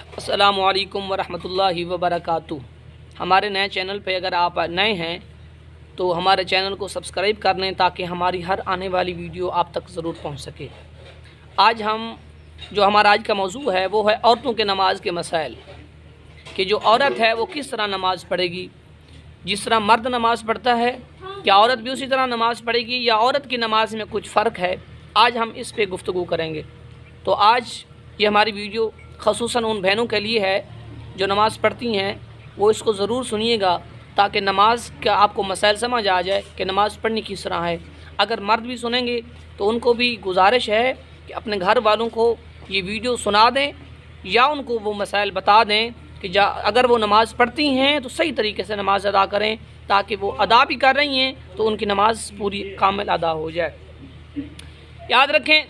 अस्सलामु अलैकुम वरहमतुल्लाहि वबरकातुहू। हमारे नए चैनल पे अगर आप नए हैं तो हमारे चैनल को सब्सक्राइब कर लें ताकि हमारी हर आने वाली वीडियो आप तक ज़रूर पहुंच सके। आज हमारा आज का मौजू है वो है औरतों के नमाज के मसाइल, कि जो औरत है वो किस तरह नमाज़ पढ़ेगी। जिस तरह मर्द नमाज़ पढ़ता है क्या औरत भी उसी तरह नमाज़ पढ़ेगी या औरत की नमाज में कुछ फ़र्क है, आज हम इस पे गुफ्तगू करेंगे। तो आज ये हमारी वीडियो ख़ुसूसन उन बहनों के लिए है जो नमाज़ पढ़ती हैं, वो इसको ज़रूर सुनिएगा ताकि नमाज का आपको मसाइल समझ आ जाए कि नमाज़ पढ़नी किस तरह है। अगर मर्द भी सुनेंगे तो उनको भी गुजारिश है कि अपने घर वालों को ये वीडियो सुना दें या उनको वो मसाइल बता दें कि अगर वो नमाज़ पढ़ती हैं तो सही तरीके से नमाज अदा करें, ताकि वो अदा भी कर रही हैं तो उनकी नमाज पूरी कामिल अदा हो जाए। याद रखें,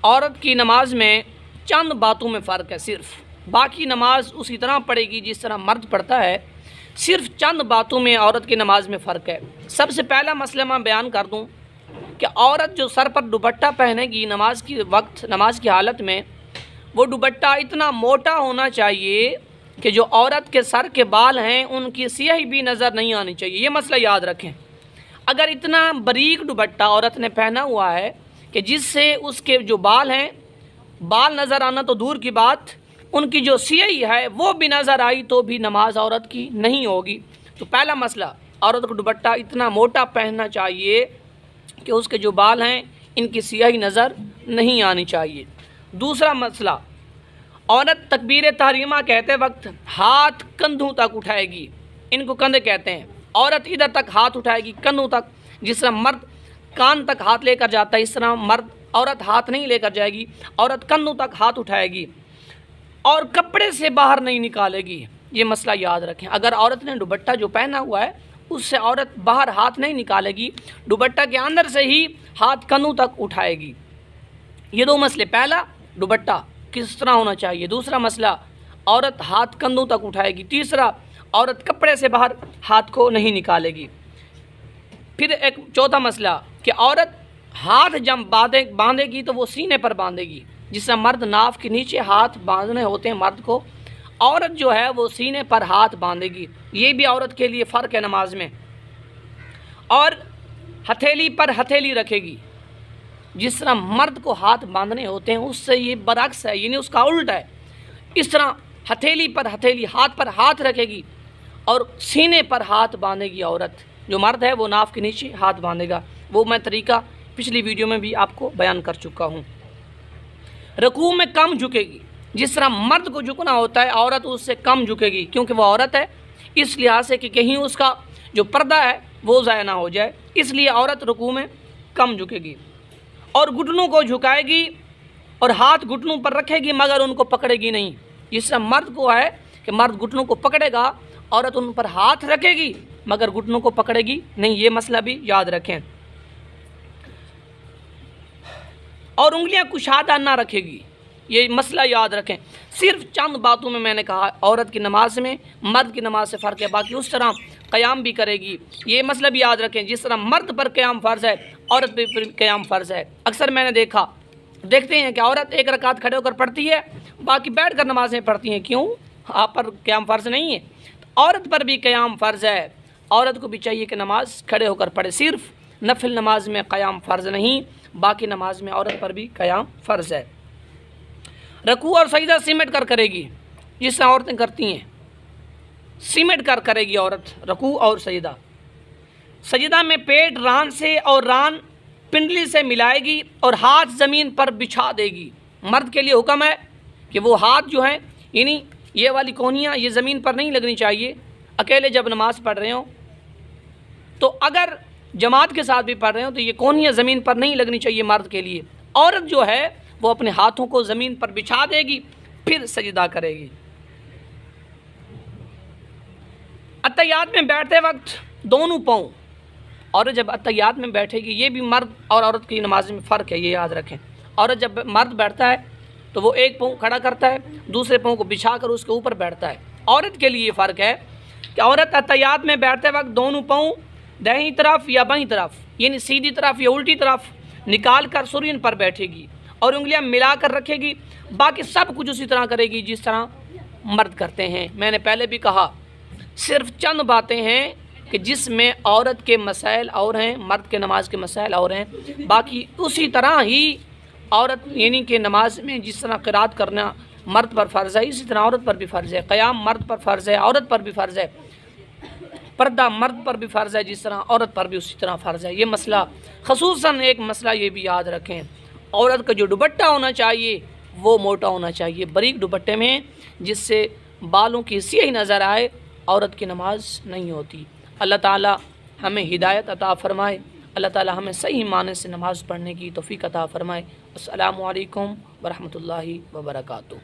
औरत की नमाज में चंद बातों में फ़र्क है, सिर्फ बाकी नमाज उसी तरह पढ़ेगी जिस तरह मर्द पढ़ता है, सिर्फ चंद बातों में औरत की नमाज में फ़र्क है। सबसे पहला मसला मैं बयान कर दूं कि औरत जो सर पर दुपट्टा पहनेगी नमाज की वक्त, नमाज की हालत में, वो दुपट्टा इतना मोटा होना चाहिए कि जो औरत के सर के बाल हैं उनकी स्याही भी नज़र नहीं आनी चाहिए। ये मसला याद रखें। अगर इतना बारीक दुपट्टा औरत ने पहना हुआ है कि जिससे उसके जो बाल हैं, बाल नज़र आना तो दूर की बात, उनकी जो स्याही है वो भी नज़र आई तो भी नमाज औरत की नहीं होगी। तो पहला मसला, औरत को दुपट्टा इतना मोटा पहनना चाहिए कि उसके जो बाल हैं इनकी स्याही नज़र नहीं आनी चाहिए। दूसरा मसला, औरत तकबीर तहरीमा कहते वक्त हाथ कंधों तक उठाएगी, इनको कंधे कहते हैं। औरत इधर तक हाथ उठाएगी, कंधों तक। जिस तरह मर्द कान तक हाथ लेकर जाता है, इस तरह औरत हाथ नहीं लेकर जाएगी, औरत कंधों तक हाथ उठाएगी और कपड़े से बाहर नहीं निकालेगी। ये मसला याद रखें। अगर औरत ने दुपट्टा जो पहना हुआ है उससे औरत बाहर हाथ नहीं निकालेगी, दुपट्टा के अंदर से ही हाथ कंधों तक उठाएगी। ये दो मसले, पहला दुपट्टा किस तरह होना चाहिए, दूसरा मसला औरत हाथ कंधों तक उठाएगी, तीसरा औरत कपड़े से बाहर हाथ को नहीं निकालेगी। फिर एक चौथा मसला कि औरत हाथ जब बांधेगी तो वो सीने पर बांधेगी। जिससे मर्द नाफ के नीचे हाथ बांधने होते हैं मर्द को, औरत जो है वो सीने पर हाथ बांधेगी। ये भी औरत के लिए फ़र्क है नमाज में। और हथेली पर हथेली रखेगी। जिस तरह मर्द को हाथ बांधने होते हैं उससे ये बरक्स है, यानी उसका उल्टा है। इस तरह हथेली पर हथेली, हाथ पर हाथ रखेगी और सीने पर हाथ बांधेगी औरत। जो मर्द है वो नाफ के नीचे हाथ बांधेगा। वो मैं तरीका पिछली वीडियो में भी आपको बयान कर चुका हूँ। रकू में कम झुकेगी। जिस तरह मर्द को झुकना होता है औरत उससे कम झुकेगी, क्योंकि वो औरत है, इस लिहाज से कि कहीं उसका जो पर्दा है वो ज़ाया ना हो जाए, इसलिए औरत रकू में कम झुकेगी। और घुटनों को झुकाएगी और हाथ घुटनों पर रखेगी मगर उनको पकड़ेगी नहीं। जिस तरह मर्द को है कि मर्द घुटनों को पकड़ेगा, औरत उन पर हाथ रखेगी मगर घुटनों को पकड़ेगी नहीं। ये मसला भी याद रखें। और उंगलियां कुशादा ना रखेगी, ये मसला याद रखें। सिर्फ चंद बातों में मैंने कहा औरत की नमाज में मर्द की नमाज से फ़र्क है, बाकी उस तरह क़याम भी करेगी। ये मसला भी याद रखें। जिस तरह मर्द पर क़याम फ़र्ज़ है औरत पर क़याम फ़र्ज़ है। अक्सर मैंने देखते हैं कि औरत एक रकात खड़े होकर पढ़ती है, बाकी बैठ कर नमाज़ें पढ़ती हैं। क्यों? आप पर क़याम फ़र्ज़ नहीं है, तो औरत पर भी क़याम फ़र्ज़ है। औरत को भी चाहिए कि नमाज खड़े होकर पढ़े। सिर्फ नफिल नमाज में क़याम फ़र्ज़ नहीं, बाकी नमाज में औरत पर भी क़याम फ़र्ज़ है। रकू और सजदा सिमट कर करेगी, जिससे औरतें करती हैं, सिमट कर करेगी औरत रकू और सजदा। सजदा में पेट रान से और रान पिंडली से मिलाएगी और हाथ ज़मीन पर बिछा देगी। मर्द के लिए हुक्म है कि वो हाथ जो है, यानी ये वाली कोहनियाँ, ये ज़मीन पर नहीं लगनी चाहिए। अकेले जब नमाज़ पढ़ रहे हो तो, अगर जमात के साथ भी पढ़ रहे हो तो ये कोहनियाँ ज़मीन पर नहीं लगनी चाहिए मर्द के लिए। औरत जो है वो अपने हाथों को ज़मीन पर बिछा देगी, फिर सजदा करेगी। अत्तहियात में बैठते वक्त दोनों पाँव, औरत जब अत्तहियात में बैठेगी, ये भी मर्द और औरत की नमाज में फ़र्क है, ये याद रखें। औरत जब मर्द बैठता है तो वो एक पाँव खड़ा करता है, दूसरे पाँव को बिछा कर उसके ऊपर बैठता है। औरत के लिए फ़र्क है कि औरत अत्तहियात में बैठते वक्त दोनों पाँव दाहिनी तरफ या बाईं तरफ, यानी सीधी तरफ या उल्टी तरफ निकाल कर सुरीन पर बैठेगी और उंगलियां मिलाकर रखेगी। बाकी सब कुछ उसी तरह करेगी जिस तरह مرد کرتے ہیں۔ میں نے پہلے بھی کہا صرف چند باتیں ہیں کہ جس میں عورت کے مسائل اور ہیں، مرد کے نماز کے مسائل اور ہیں، باقی اسی طرح ہی عورت یعنی کہ نماز میں جس طرح قرات کرنا مرد پر فرض ہے، اسی طرح عورت پر بھی فرض ہے، قیام مرد پر فرض ہے، عورت پر بھی فرض ہے، پردہ مرد پر بھی فرض ہے جس طرح عورت پر بھی اسی طرح فرض ہے۔ یہ مسئلہ خصوصاً ایک مسئلہ یہ بھی یاد رکھیں، عورت کا جو دوپٹہ ہونا چاہیے وہ موٹا ہونا چاہیے، باریک دوپٹے میں جس سے بالوں کی سیاہی نظر آئے، عورت کی نماز نہیں ہوتی۔ اللہ تعالی ہمیں ہدایت عطا فرمائے، اللہ تعالی ہمیں صحیح معنی سے نماز پڑھنے کی توفیق عطا فرمائے۔ السلام علیکم ورحمۃ اللہ وبرکاتہ۔